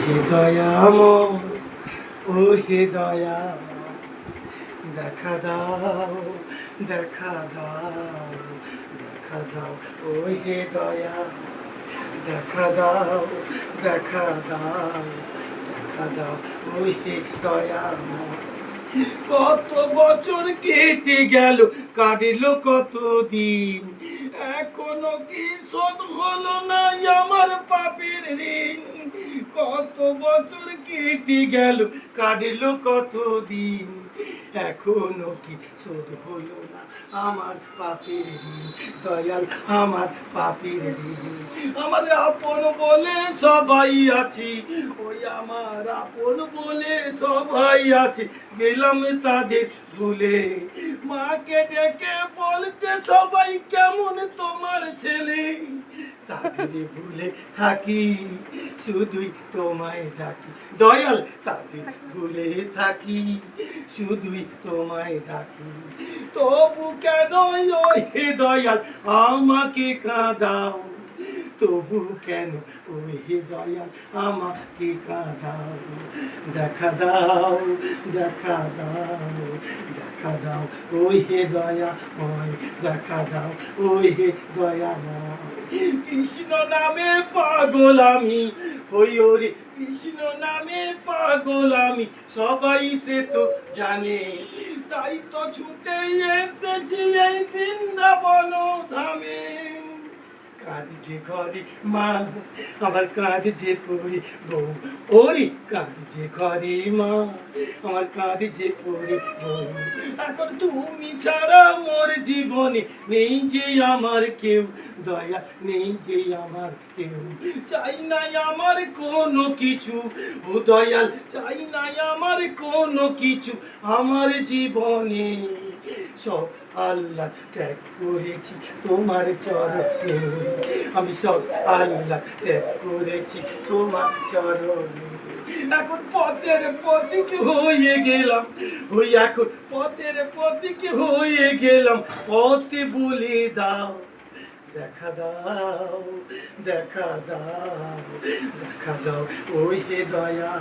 হে দয়াময়, ও হে দয়া, দেখা দাও, দেখা দাও, দেখা দাও, ও হে দয়া, দেখা দাও, দেখা দাও, দেখা দাও, ও হে দয়াময়। কত বছর কেটে গেল, কাটিল কত দিন, এখনো কি শোধ হলো না আমার পাপের ঋণ। কত বছর কেটে গেল, কাটিল কত দিন, এখনো কি শোধ হলো না আমার পাপের ঋণ। দয়াল আমার পাপের ঋণ। আমার আপন বলে সবাই আছে, ওই আমার আপন বলে সবাই আছে, গেলাম তাদের ভুলে। মাকে ডেকে বলছে সবাই কেমন তোমার ছেলে, তাদের ভুলে থাকি, শুধুই তোমায় ডাকি। দয়াল তাদের ভুলে থাকি, শুধুই তোমায় ডাকি। তবু কেন ও হে দয়াল আমাকে কাঁদাও, তবু কেন ও হে দয়াল আমাকে কাঁদাও। দেখা দাও, দেখা দাও, দেখা দাও, ওই হে দয়াময়, দেখা দাও, ওই হে দয়াময়। কৃষ্ণ নামে পাগল আমি, ওই ওরে কৃষ্ণ নামে পাগল আমি, সবাই সে তো জানে, তাই তো ছুটে এসেছি এই বৃন্দাবন ধামে। কাঁদছে ঘরে মা, আমার কাঁদছে পড়ে বউ, ওরে কাঁদছে ঘরে মা, আমার কাঁদছে পড়ে বউ। এখন তুমি ছাড়া মোর জীবনে নেই যে আমার কেউ, দয়া নেই যে আমার কেউ। চাই নাই আমার কোনো কিছু, ও দয়াল চাই নাই আমার কোনো কিছু আমার জীবনে। সব আল্লাহ ত্যাগ করেছি তোমার চরণে, আমি সব আল্লাহ ত্যাগ করেছি তোমার চরণে। এখন পথের পথিক হয়ে গেলাম, ওই এখন পথের পথিক হয়ে গেলাম, পথে বলে দাও, দেখা দাও, দেখা দাও, দেখা দাও, ওই হে দয়া,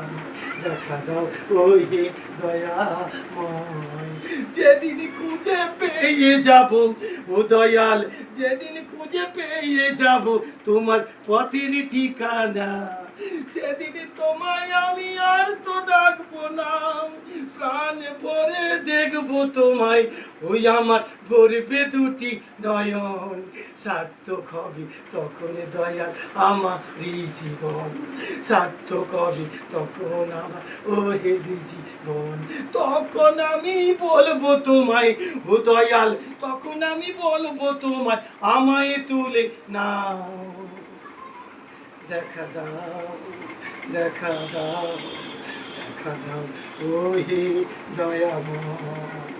দেখা দাও, ওই হে দয়াময়। যেদিন খুঁজে পেয়ে যাব, ও দয়াল যেদিন খুঁজে পেয়ে যাব তোমার পথের ঠিকানা, সেদিন তোমায় আমি আর তো ডাকবো না, প্রাণ ভরে দেখবো তোমায়, ওই আমার ভরবে দুটি নয়ন। সার্থক হবে তখন দয়াল আমারই জীবন, সার্থক হবে তখন আমার ও হে জীবন। তখন আমি বলবো তোমায়, ও দয়াল তখন আমি বলবো তোমায়, আমায় তুলে নাও, দেখা দাও, দেখা দাও, দেখা দাও, ও হে দয়াময়।